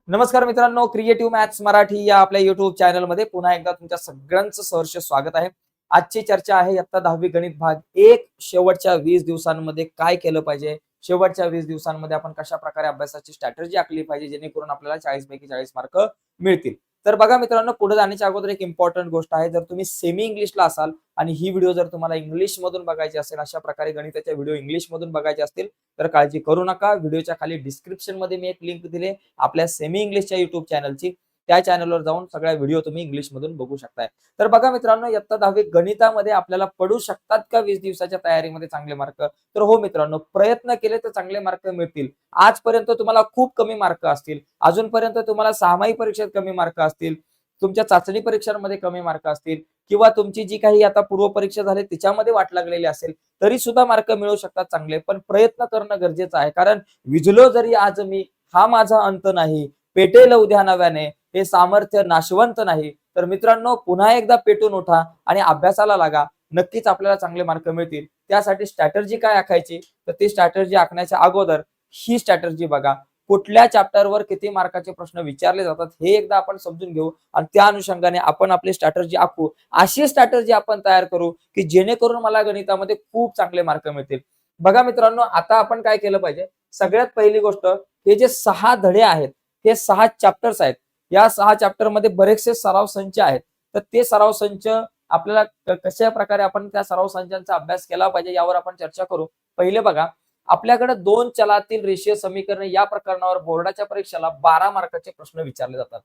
नमस्कार मित्रांनो, creative maths Marathi या आपल्या युट्यूब चॅनलमध्ये पुन्हा एकदा तुमच्या सगळ्यांचं सहर्ष स्वागत आहे. आजची चर्चा आहे इयत्ता 10वी गणित भाग 1. शेवटच्या 20 दिवसांमध्ये काय केलं पाहिजे? शेवटच्या 20 दिवसांमध्ये आपण कशा प्रकारे अभ्यासाची स्ट्रॅटेजी आखली पाहिजे जेणेकरून आपल्याला 40 पैकी 40 मार्क मिळतील. तर बघा मित्रांनो, पुढे जाण्याच्या अगोदर एक इम्पॉर्टंट गोष्ट आहे. जर तुम्ही सेमी इंग्लिशला असाल आणि ही व्हिडिओ जर तुम्हाला इंग्लिश मधून बघायची असेल, अशा प्रकारे गणिताच्या व्हिडिओ इंग्लिश मधून बघायचे असतील तर काळजी करू नका. व्हिडिओच्या खाली डिस्क्रिप्शन मध्ये मी एक लिंक दिली आपल्या सेमी इंग्लिशच्या युट्यूब चॅनलची. त्या चॅनलवर जाऊन सगळ्या व्हिडिओ तुम्ही इंग्लिश मधून बघू शकताय. तर बघा मित्रांनो, इयत्ता 10वी गणितामध्ये आपल्याला पडू शकतात का 20 दिवसाच्या तयारीमध्ये चांगले मार्क? तर हो मित्रांनो, प्रयत्न केले तर चांगले मार्क मिळतील. आजपर्यंत तुम्हाला खूप कमी मार्क असतील, अजूनपर्यंत तुम्हाला सहामाही परीक्षेत कमी मार्क असतील, तुमच्या चाचणी परीक्षांमध्ये कमी मार्क असतील किंवा तुमची जी काही आता पूर्व परीक्षा झाली त्याच्यामध्ये वाट लागलेली असेल तरी सुद्धा मार्क मिळू शकतात चांगले. पण प्रयत्न करणं गरजेचं आहे, कारण विझलो जरी आज मी हा माझा अंत नाही, पेटेल उद्या नव्याने हे सामर्थ्य नाशवंत नाही. तर मित्रांनो, पुन्हा एकदा पेटून उठा आणि अभ्यासाला लागा. नक्कीच आपल्याला चांगले मार्क मिळतील. त्यासाठी स्ट्रॅटेजी काय आखायची? तर ती स्ट्रॅटेजी आखण्याच्या अगोदर ही स्ट्रॅटेजी बघा. कुठल्या चॅप्टरवर किती मार्काचे प्रश्न विचारले जातात हे एकदा आपण समजून घेऊ आणि त्या अनुषंगाने आपण आपली स्ट्रॅटेजी आखू. अशी स्ट्रॅटेजी आपण तयार करू की जेणेकरून मला गणितामध्ये खूप चांगले मार्क मिळतील. बघा मित्रांनो, आता आपण काय केलं पाहिजे? सगळ्यात पहिली गोष्ट, हे जे 6 धडे आहेत, हे 6 चॅप्टर्स आहेत. या 6 चॅप्टर मध्ये बरेचसे सराव संच आहेत. तर ते सराव संच आपल्याला कशा प्रकारे आपण त्या सराव संचांचा अभ्यास केला पाहिजे यावर आपण चर्चा करू. पहिले बघा, आपल्याकडे 2 चलातील रेषीय समीकरणे या प्रकरणावर बोर्डाच्या परीक्षेला 12 मार्काचे प्रश्न विचारले जातात.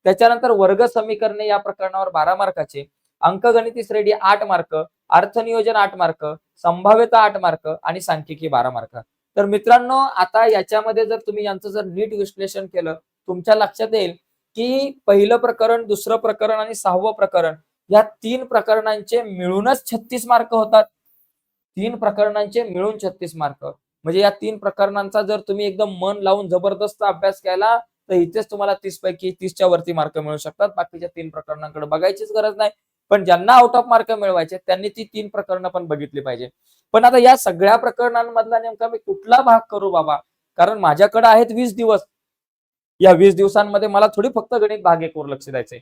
त्याच्यानंतर वर्ग समीकरणे या प्रकरणावर 12 मार्काचे, अंकगणिती श्रेणी 8 मार्क, अर्थनियोजन 8 मार्क, संभाव्यता 8 मार्क आणि सांख्यिकी 12 मार्क. तर मित्रांनो, आता याच्यामध्ये जर तुम्ही यांचं जर नीट विश्लेषण केलं, तुमच्या लक्षात येईल की पहिलं प्रकरण, दुसरं प्रकरण आणि 6वं प्रकरण या 3 प्रकरणांचे मिळूनच 36 मार्क होतात. 3 प्रकरणांचे मिळून 36 मार्क. म्हणजे या 3 प्रकरणांचा जर तुम्ही एकदम मन लावून जबरदस्त अभ्यास केला तर इथेच तुम्हाला 30 पैकी 30च्या वरती मार्क मिळू शकतात. बाकीच्या 3 प्रकरणांकडे बघायचीच गरज नाही. पण ज्यांना आउट ऑफ मार्क मिळवायचे त्यांनी ती 3 प्रकरणं पण बघितली पाहिजे. पण आता या सगळ्या प्रकरणांमधला नेमका मी कुठला भाग करू बाबा? कारण माझ्याकडे आहेत 20 दिवस. या 20 दिवसांमध्ये मला थोडी फक्त गणित भाग 1 वर लक्ष द्यायचंय.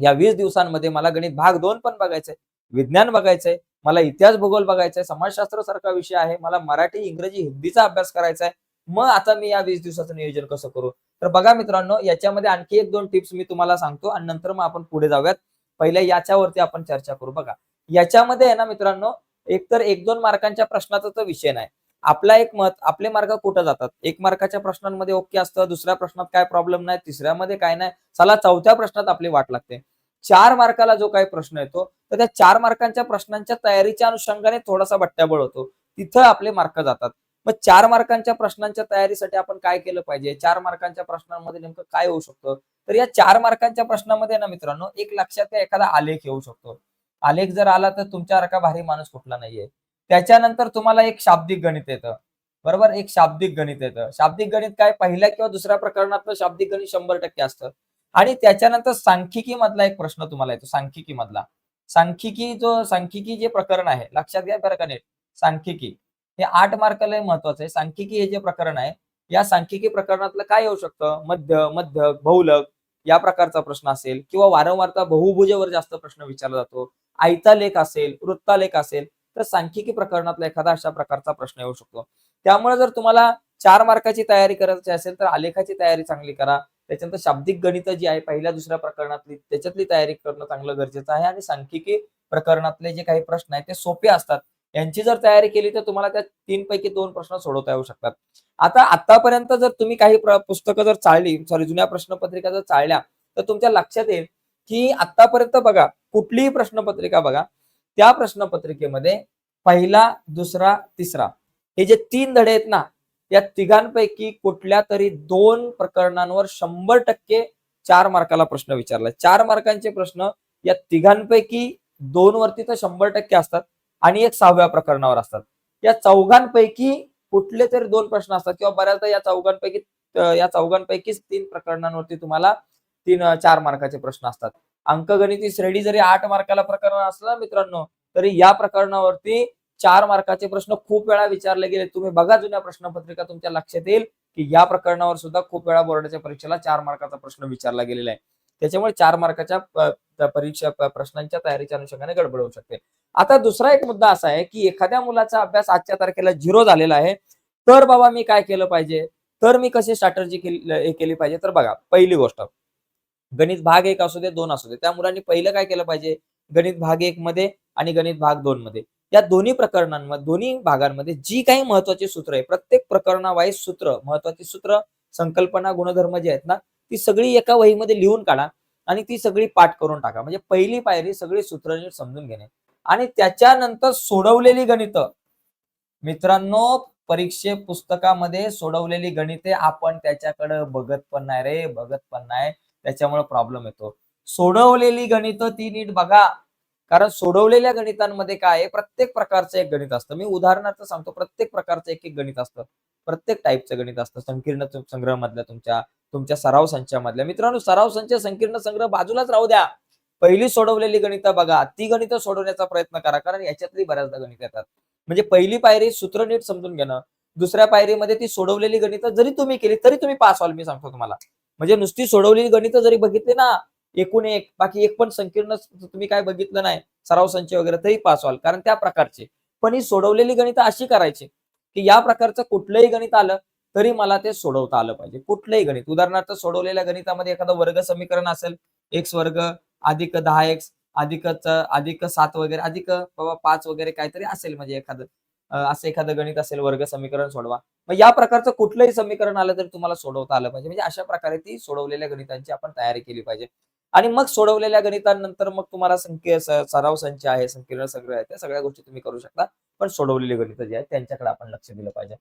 या 20 दिवसांमध्ये मला गणित भाग 2 पण बघायचंय, विज्ञान बघायचंय, मला इतिहास भूगोल बघायचंय, समाजशास्त्र सारखा विषय आहे, मला मराठी, इंग्रजी, हिंदीचा अभ्यास करायचा आहे. मग आता मी या 20 दिवसाचं नियोजन कसं करू? तर बघा मित्रांनो, याच्यामध्ये आणखी 1-2 टिप्स मी तुम्हाला सांगतो आणि नंतर मग आपण पुढे जाऊयात. पहिल्या याच्यावरती आपण चर्चा करू. बघा, याच्यामध्ये आहे ना मित्रांनो, एकतर 1-2 मार्कांच्या प्रश्नाचा तर विषय नाही. आपला एक मत, आपले मार्क कुठे जातात? 1 मार्काच्या प्रश्नांमध्ये ओके असतं, दुसऱ्या प्रश्नात काय प्रॉब्लेम नाही, तिसऱ्यामध्ये काय नाही, चला 4थ्या प्रश्नात आपली वाट लागते. 4 मार्काला जो काही प्रश्न येतो तर त्या 4 मार्कांच्या प्रश्नांच्या तयारीच्या अनुषंगाने थोडासा बट्ट्याबळ होतो. तिथं आपले मार्क जातात. मग 4 मार्कांच्या प्रश्नांच्या तयारीसाठी आपण काय केलं पाहिजे? 4 मार्कांच्या प्रश्नांमध्ये नेमकं काय होऊ शकतं? तर या 4 मार्कांच्या प्रश्नामध्ये ना मित्रांनो, एक लक्षात घ्या, एखादा आलेख येऊ शकतो. आलेख जर आला तर तुमच्यासारखा भारी माणूस कुठला नाहीये. त्याच्यानंतर तुम्हाला एक शाब्दिक गणित येतं. बरोबर? एक शाब्दिक गणित येतं. शाब्दिक गणित काय, पहिल्या किंवा दुसऱ्या प्रकरणातलं शाब्दिक गणित 100% असतं. आणि त्याच्यानंतर सांख्यिकी मधला एक प्रश्न तुम्हाला येतो. सांख्यिकी मधला, सांख्यिकी जे प्रकरण आहे, लक्षात घ्या बरं का नीट. सांख्यिकी हे 8 मार्काला महत्वाचं आहे. सांख्यिकी हे जे प्रकरण आहे, या सांख्यिकी प्रकरणातलं काय येऊ शकतं? मध्य, मध्यक, बहुलक या प्रकारचा प्रश्न असेल किंवा वारंवारता बहुभुजावर जास्त प्रश्न विचारला जातो. आयतालेख असेल, वृत्तालेख असेल, तर सांख्यिकी प्रकरणातला एखादा अशा प्रकारचा प्रश्न येऊ शकतो. त्यामुळे जर तुम्हाला 4 मार्काची तयारी करायची असेल तर आलेखाची तयारी चांगली करा. त्याच्यानंतर शाब्दिक गणित जी आहे पहिल्या दुसऱ्या प्रकरणातली त्याच्यातली तयारी करणं चांगलं गरजेचं आहे आणि सांख्यिकी प्रकरणातले जे काही प्रश्न आहेत ते सोपे असतात. यांची जर तयारी केली तर तुम्हाला त्या 3 पैकी 2 प्रश्न सोडवता येऊ शकतात. आता आतापर्यंत जर तुम्ही काही पुस्तकं जर चाळली, सॉरी जुन्या प्रश्नपत्रिका जर चाळल्या तर तुमच्या लक्षात येईल की आतापर्यंत बघा, कुठलीही प्रश्नपत्रिका बघा, त्या प्रश्नपत्रिकेमध्ये पहिला, दुसरा, तिसरा हे जे 3 धडे आहेत ना, या तिघांपैकी कुठल्या तरी 2 प्रकरणांवर 100% 4 मार्काला प्रश्न विचारलाय. 4 मार्कांचे प्रश्न या तिघांपैकी 2 वरती तर 100% असतात आणि एक 6व्या प्रकरणावर असतात. या चौघांपैकी कुठले तरी 2 प्रश्न असतात किंवा बऱ्याचदा या चौघांपैकीच 3 प्रकरणांवरती तुम्हाला 4 मार्काचे प्रश्न असतात. अंकगणिती श्रेणी जरी 8 मार्काला प्रकरण असलं मित्रांनो, तरी या प्रकरणावरती 4 मार्काचे प्रश्न खूप वेळा विचारले गेले. तुम्ही बघा जुन्या प्रश्नपत्रिका, तुमच्या लक्षात येईल की या प्रकरणावर सुद्धा खूप वेळा बोर्डाच्या परीक्षेला 4 मार्काचा प्रश्न विचारला गेलेला आहे. त्याच्यामुळे 4 मार्काच्या प्रश्नांच्या तयारीच्या अनुषंगाने गडबड होऊ शकते. आता दुसरा एक मुद्दा असा आहे, की एखाद्या मुलाचा अभ्यास आजच्या तारखेला 0 झालेला आहे, तर बाबा मी काय केलं पाहिजे? तर मी कशी स्ट्रॅटेजी केली पाहिजे? तर बघा, पहिली गोष्ट गणित भाग 1 असू दे, 2 असू दे. त्या मुलांनी पहिलं काय केलं पाहिजे? गणित भाग 1 मध्ये आणि गणित भाग 2 मध्ये या दोन्ही भागांमध्ये जी काही महत्त्वाची सूत्र आहे, प्रत्येक प्रकरणावाईज सूत्र, महत्त्वाची सूत्र, संकल्पना, गुणधर्म जे आहेत ना, ती सगळी एका वहीमध्ये लिहून काढा आणि ती सगळी पाठ करून टाका. म्हणजे पहिली पायरी सगळी सूत्र नीट समजून घेणे आणि त्याच्यानंतर सोडवलेली गणितं मित्रांनो, परीक्षे पुस्तकामध्ये सोडवलेली गणिते आपण त्याच्याकडे बघत पण नाही रे, बघत पण नाही. त्याच्यामुळे प्रॉब्लेम येतो. सोडवलेली गणितं ती नीट बघा. कारण सोडवलेल्या गणितांमध्ये काय आहे, प्रत्येक प्रकारचं एक गणित असतं. मी उदाहरणार्थ सांगतो, प्रत्येक प्रकारचं एक-एक गणित असतं. प्रत्येक टाईपचं गणित असतं. संकीर्ण संग्रह मधल्या तुमच्या सराव संचामधल्या. मित्रांनो, सराव संच, संकीर्ण संग्रह बाजूलाच राहू द्या. पहिली सोडवलेली गणितं बघा. ती गणितं सोडवण्याचा प्रयत्न करा. कारण याच्यातली बऱ्याचदा गणितं येतात. म्हणजे पहिली पायरी सूत्र नीट समजून घेणं. दुसऱ्या पायरीमध्ये ती सोडवलेली गणितं जरी तुम्ही केली, तरी तुम्ही पास व्हाल, मी सांगतो तुम्हाला. म्हणजे नुसती सोडवलेली गणितं जरी बघितली ना, एकूण एक, बाकी एक पण संकीर्ण तुम्ही काय बघितलं नाही, सराव संच वगैरे, तरी पास व्हाल. कारण त्या प्रकारचे. पण ही सोडवलेली गणितं अशी करायची, की या प्रकारचं कुठलंही गणित आलं, तरी मला ते सोडवता आलं पाहिजे. कुठलंही गणित. उदाहरणार्थ सोडवलेल्या गणितामध्ये एखादं वर्ग समीकरण असेल, x वर्ग अधिक 10x अधिक 7 वगैरे अधिक बाबा 5 वगैरे काहीतरी असेल, म्हणजे असं एखादं गणित असेल, वर्ग समीकरण सोडवा. मग या प्रकारचं कुठलंही समीकरण आलं तरी तुम्हाला सोडवता आलं पाहिजे. म्हणजे अशा प्रकारे ती सोडवलेल्या गणितांची आपण तयारी केली पाहिजे. आणि मग सोडवलेल्या गणितांनंतर मग तुम्हाला सराव संच आहे, संकीर्ण संग्रह आहे, त्या सगळ्या गोष्टी तुम्ही करू शकता. पण सोडवलेली गणितं जी आहेत त्यांच्याकडे आपण लक्ष दिलं पाहिजे.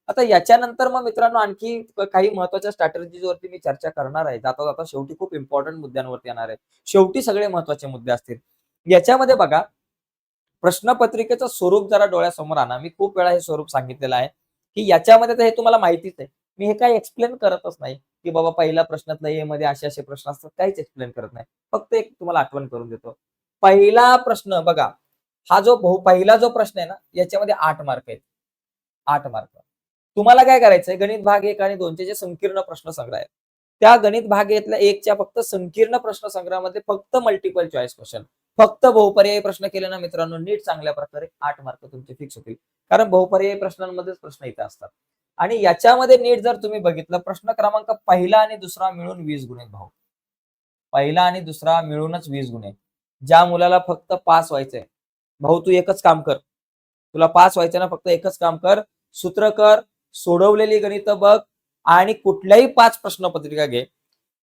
आता याच्यानंतर मग मित्रांनो आणखी काही महत्त्वाच्या स्ट्रॅटेजीजवरती मी चर्चा करणार आहे. जाता-जाता शेवटी खूप इम्पोर्टंट मुद्द्यांवरती येणार आहे. शेवटी सगळे महत्त्वाचे मुद्दे असतील. याच्यामध्ये बघा, प्रश्नपत्रिकेचं स्वरूप जरा डोळ्यासमोर आणा. मी खूप वेळा हे स्वरूप सांगितलेलं आहे, की याच्यामध्ये तर हे तुम्हाला माहितीच आहे. मी हे काही एक्सप्लेन करतच नाही, की बाबा पहिल्या प्रश्नातल्या ए मध्ये असे-असे प्रश्न असतात. काहीच एक्सप्लेन करत नाही. फक्त एक तुम्हाला आठवण करून देतो. पहिला प्रश्न बघा, हा जो पहिला जो प्रश्न आहे ना, याच्यामध्ये 8 मार्क आहेत. 8 मार्क. तुम्हाला काय करायचंय, गणित भाग 1 आणि 2 चे जे संकीर्ण प्रश्न संग्रह आहेत, त्या गणित भाग 1 च्या फक्त संकीर्ण प्रश्न संग्रहामध्ये फक्त मल्टिपल चॉईस क्वेश्चन, फक्त बहुपर्यायी प्रश्न केले ना मित्रांनो, नीट चांगल्या प्रकारे 8 मार्क तुमचे फिक्स होतील. कारण बहुपर्यायी प्रश्नांमध्येच प्रश्न इथे असतात. आणि याच्यामध्ये नीट जर तुम्ही बघितलं, प्रश्न क्रमांक पहिला आणि दुसरा मिळून 20 गुण आहेत भाऊ. पहिला आणि दुसरा मिळूनच 20 गुण आहेत. ज्या मुलाला फक्त पास व्हायचंय, भाऊ तू एकच काम कर. तुला पास व्हायचं ना, फक्त एकच काम कर. सूत्र कर, सोडवलेली गणितं बघ आणि कुठल्याही 5 प्रश्नपत्रिका घे.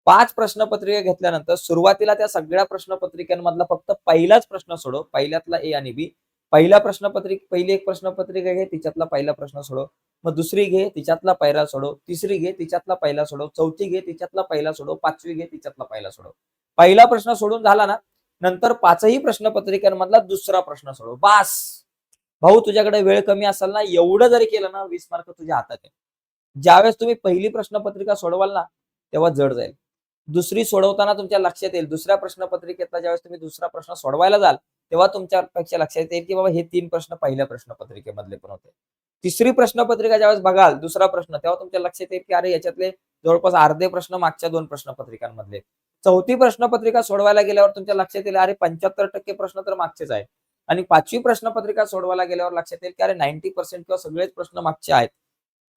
5 प्रश्नपत्रिका घेतल्यानंतर सुरुवातीला त्या सगळ्या प्रश्नपत्रिकांमधला फक्त पहिलाच प्रश्न सोडव. पहिल्यातला ए आणि बी. पहिली एक प्रश्नपत्रिका घे, तिच्यातला पहिला प्रश्न सोडव. मग दुसरी घे, तिच्यातला पहिला सोडव. तिसरी घे, तिच्यातला पहिला सोडव. चौथी घे, तिच्यातला पहिला सोडव. 5वी घे, तिच्यातला पहिला सोडव. पहिला प्रश्न सोडून झाला ना, नंतर 5ही प्रश्नपत्रिकांमधला दुसरा प्रश्न सोडव. बास. भाऊ तुझ्याकडे वेळ कमी असेल ना, एवढं जरी केलं ना, 20 मार्क तुझ्या हातात आहे. ज्यावेळेस तुम्ही पहिली प्रश्नपत्रिका सोडवाल ना, तेव्हा जड जाईल. दुसरी सोडवताना तुमच्या लक्षात येईल. दुसऱ्या प्रश्नपत्रिकेतला ज्यावेळेस तुम्ही दुसरा प्रश्न सोडवायला जाल, तेव्हा तुमच्यापेक्षा लक्षात येईल, की बाबा हे 3 प्रश्न पहिल्या प्रश्नपत्रिकेमधले पण होते. तिसरी प्रश्नपत्रिका ज्यावेळेस बघाल, दुसरा प्रश्न, तेव्हा तुमच्या लक्षात येईल, की अरे याच्यातले जवळपास अर्धे प्रश्न मागच्या 2 प्रश्नपत्रिकांमधले. चौथी प्रश्नपत्रिका सोडवायला गेल्यावर तुमच्या लक्षात येईल, अरे 75% प्रश्न तर मागचेच आहेत. आणि 5वी प्रश्नपत्रिका सोडवायला गेल्यावर लक्षात येईल, की अरे 90% किंवा सगळेच प्रश्न मागचे आहेत.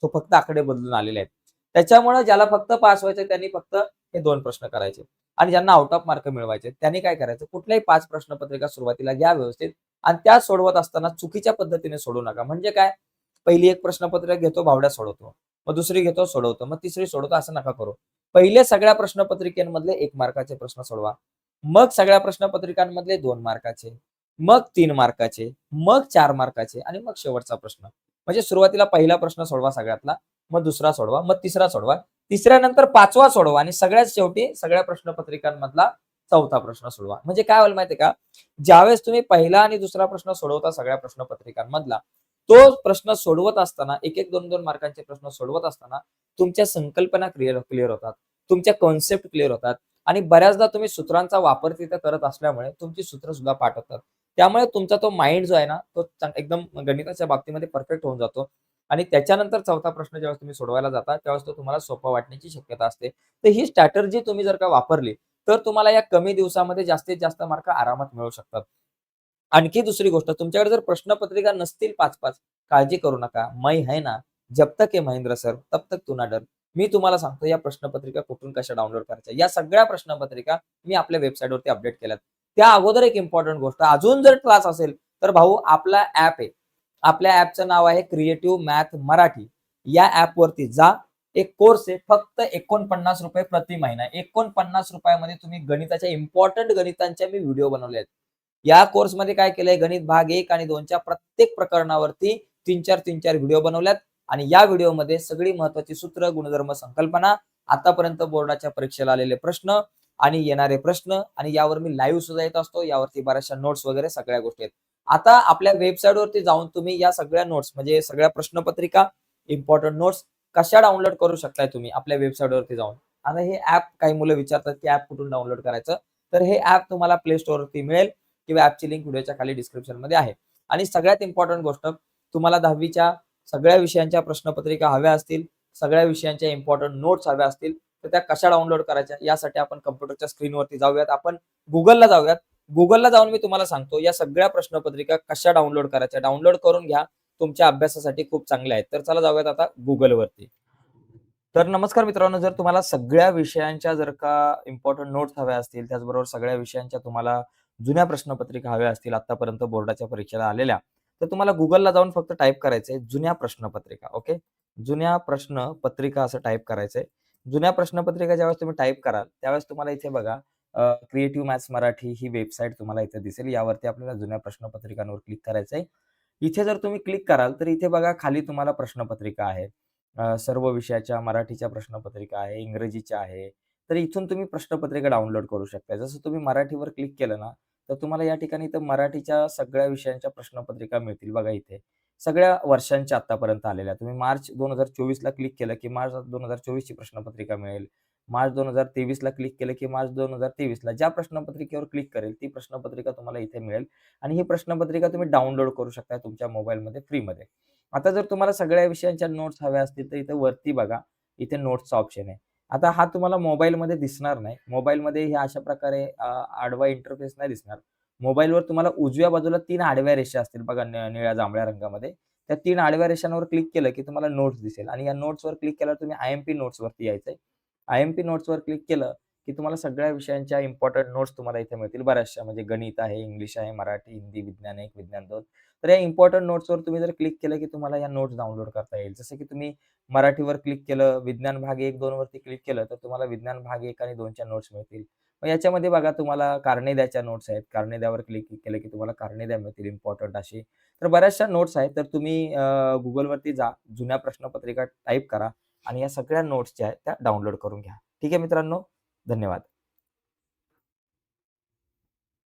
तो फक्त आकडे बदलून आलेले आहेत. त्याच्यामुळे ज्याला फक्त पास व्हायचं त्यांनी फक्त हे 2 प्रश्न करायचे आणि ज्यांना आउट ऑफ मार्क मिळवायचे त्यांनी काय करायचं, कुठल्याही 5 प्रश्नपत्रिका सुरुवातीला घ्या व्यवस्थित आणि त्या सोडवत असताना चुकीच्या पद्धतीने सोडू नका. म्हणजे काय, पहिली एक प्रश्नपत्रिका घेतो, भावड्या सोडवतो. मग दुसरी घेतो, सोडवतो. मग तिसरी सोडवतो, असं नका करू. पहिले सगळ्या प्रश्नपत्रिकेमधले 1 मार्काचे प्रश्न सोडवा. मग सगळ्या प्रश्नपत्रिकांमधले 2 मार्काचे, मग 3 मार्काचे, मग 4 मार्काचे आणि मग शेवटचा प्रश्न. म्हणजे सुरुवातीला पहिला प्रश्न सोडवा सगळ्यातला, मग दुसरा सोडवा, मग तिसरा सोडवा, तिसऱ्यानंतर 5वा सोडवा आणि सगळ्यात शेवटी सगळ्या प्रश्नपत्रिकांमधला 4था प्रश्न सोडवा. म्हणजे काय होईल माहितीये का, ज्यावेळेस तुम्ही पहिला आणि दुसरा प्रश्न सोडवता सगळ्या प्रश्नपत्रिकांमधला, तो प्रश्न सोडवत असताना, एक 2-2 मार्कांचे प्रश्न सोडवत असताना तुमच्या संकल्पना क्लिअर होतात, तुमच्या कॉन्सेप्ट क्लिअर होतात आणि बऱ्याचदा तुम्ही सूत्रांचा वापर तिथे करत असल्यामुळे तुमची सूत्र सुद्धा पाठ होतात. त्यामुळे तुमचा तो माइंड जो आहे ना, तो एकदम गणिताच्या बाबतीमध्ये परफेक्ट होऊन जातो आणि त्याच्यानंतर चौथा प्रश्न ज्यावेळेस तुम्ही सोडवायला जाता, त्यावेळेस तो तुम्हाला सोपा वाटण्याची शक्यता असते. तर ही स्ट्रॅटेजी तुम्ही जर का वापरली, तर तुम्हाला या कमी दिवसामध्ये जास्तीत जास्त मार्क आरामात मिळू शकतात. आणखी दुसरी गोष्ट, तुमच्याकडे जर प्रश्नपत्रिका नसतील 5-5, काळजी करू नका. "मैं है ना, जब तक है महेंद्र सर, तब तक तू ना डर." मी तुम्हाला सांगतो या प्रश्नपत्रिका कुठून कशा डाउनलोड करायच्या. या सगळ्या प्रश्नपत्रिका मी आपल्या वेबसाईटवरती अपडेट केल्यात. त्या अगोदर एक इम्पोर्टंट गोष्ट, अजून जर त्रास असेल, तर भाऊ आपला ॲप आहे. आपल्या ॲपचं नाव आहे क्रिएटिव्ह मॅथ मराठी. या ॲपवरती जा. एक कोर्स आहे फक्त ₹49 प्रति महिना. ₹49 मध्ये तुम्ही गणिताच्या इम्पोर्टंट गणितांच्या मी व्हिडिओ बनवले आहेत. या कोर्समध्ये काय केलंय, गणित भाग 1 आणि 2च्या प्रत्येक प्रकरणावरती 3-4, 3-4 व्हिडिओ बनवल्यात आणि या व्हिडिओमध्ये सगळी महत्त्वाची सूत्र, गुणधर्म, संकल्पना, आतापर्यंत बोर्डाच्या परीक्षेला आलेले प्रश्न आणि येणारे प्रश्न आणि यावर मी लाईव्ह सुद्धा येत असतो. यावरती बऱ्याचशा नोट्स वगैरे सगळ्या गोष्टी आहेत. आता आपल्या वेबसाईटवरती जाऊन तुम्ही या सगळ्या नोट्स म्हणजे सगळ्या प्रश्नपत्रिका, इम्पोर्टंट नोट्स कशा डाउनलोड करू शकताय तुम्ही आपल्या वेबसाईटवरती जाऊन. आता हे ॲप काही मुलं विचारतात, की ॲप कुठून डाउनलोड करायचं? तर हे ॲप तुम्हाला प्ले स्टोअरवरती मिळेल किंवा ॲपची लिंक व्हिडिओच्या खाली डिस्क्रिप्शनमध्ये आहे. आणि सगळ्यात इम्पोर्टंट गोष्ट, तुम्हाला 10वीच्या सगळ्या विषयांच्या प्रश्नपत्रिका हव्या असतील, सगळ्या विषयांच्या इम्पोर्टंट नोट्स हव्या असतील, तर त्या कशा डाउनलोड करायच्या यासाठी आपण कॉम्प्युटरच्या स्क्रीनवरती जाऊयात. आपण Googleला जाऊयात. Googleला जाऊन मी तुम्हाला सांगतो या सगळ्या प्रश्नपत्रिका कशा डाउनलोड करायच्या. डाउनलोड करून घ्या. तुमच्या अभ्यासासाठी खूप चांगल्या आहेत. तर चला जाऊयात आता Googleवरती. तर नमस्कार मित्रांनो, जर तुम्हाला सगळ्या विषयांच्या जर का इम्पोर्टंट नोट्स हव्या असतील, त्याचबरोबर सगळ्या विषयांच्या तुम्हाला जुन्या प्रश्नपत्रिका हव्या असतील आत्तापर्यंत बोर्डाच्या परीक्षेला आलेल्या, तर तुम्हाला Googleला जाऊन फक्त टाइप करायचंय जुन्या प्रश्नपत्रिका. ओके. जुन्या प्रश्नपत्रिका असं टाइप करायचंय. जुन्या प्रश्नपत्रिका ज्यावेळेस तुम्ही टाइप कराल, त्यावेळेस तुम्हाला इथे बघा क्रिएटिव्ह मॅथ्स मराठी ही वेबसाईट तुम्हाला इथे दिसेल. यावरती आपल्याला जुन्या प्रश्नपत्रिकांवर क्लिक करायचंय. इथे जर तुम्ही क्लिक कराल, तर इथे बघा खाली तुम्हाला प्रश्नपत्रिका आहे. सर्व विषयाच्या मराठीच्या प्रश्नपत्रिका आहे, इंग्रजीच्या आहे. तर इथून तुम्ही प्रश्नपत्रिका डाउनलोड करू शकता. जसं तुम्ही मराठीवर क्लिक केलं ना, तर तुम्हाला या ठिकाणी इथं मराठीच्या सगळ्या विषयांच्या प्रश्नपत्रिका मिळतील बघा इथे. सगळ्या वर्षांच्या आत्तापर्यंत आलेल्या. तुम्ही मार्च 2024ला क्लिक केलं, की मार्च 2024 ची प्रश्नपत्रिका मिळेल. मार्च 2023ला क्लिक केलं, की मार्च 2023ला ज्या प्रश्नपत्रिकेवर क्लिक करेल, ती प्रश्नपत्रिका तुम्हाला इथे मिळेल आणि ही प्रश्नपत्रिका तुम्ही डाउनलोड करू शकता तुमच्या मोबाईलमध्ये फ्रीमध्ये. आता जर तुम्हाला सगळ्या विषयांच्या नोट्स हव्या असतील, तर इथे वरती बघा, इथे नोट्सचा ऑप्शन आहे. आता हा तुम्हाला मोबाईलमध्ये दिसणार नाही. मोबाईलमध्ये हे अशा प्रकारे आडवा इंटरफेस नाही दिसणार. मोबाईलवर तुम्हाला उजव्या बाजूला 3 आडव्या रेषा असतील बघा निळ्या जांभळ्या रंगामध्ये. त्या 3 आडव्या रेषांवर क्लिक केलं, की तुम्हाला नोट्स दिसेल आणि या नोट्सवर क्लिक केल्यावर तुम्ही आय-एम-पी नोट्सवरती यायचंय. आय-एम-पी नोट्सवर क्लिक केलं, की तुम्हाला सगळ्या विषयांच्या इम्पोर्टंट नोट्स तुम्हाला इथे मिळतील बऱ्याचशा. म्हणजे गणित आहे, इंग्लिश आहे, मराठी, हिंदी, विज्ञान 1, विज्ञान 2. तर या इम्पोर्टंट नोट्सवर तुम्ही जर क्लिक केलं, की तुम्हाला या नोट्स डाउनलोड करता येईल. जसं की तुम्ही मराठीवर क्लिक केलं, विज्ञान भाग 1-2 वरती क्लिक केलं, तर तुम्हाला विज्ञान भाग 1 आणि 2च्या नोट्स मिळतील. मग याच्यामध्ये बघा तुम्हाला कारणे नोट्स आहेत. कारणे क्लिक केलं, की तुम्हाला कारणे मिळतील इम्पोर्टंट अशी. तर बऱ्याचशा नोट्स आहेत. तर तुम्ही Googleवरती जा, जुन्या प्रश्नपत्रिका टाइप करा आणि या सगळ्या नोट्स ज्या आहेत त्या डाउनलोड करून घ्या. ठीक आहे मित्रांनो, धन्यवाद.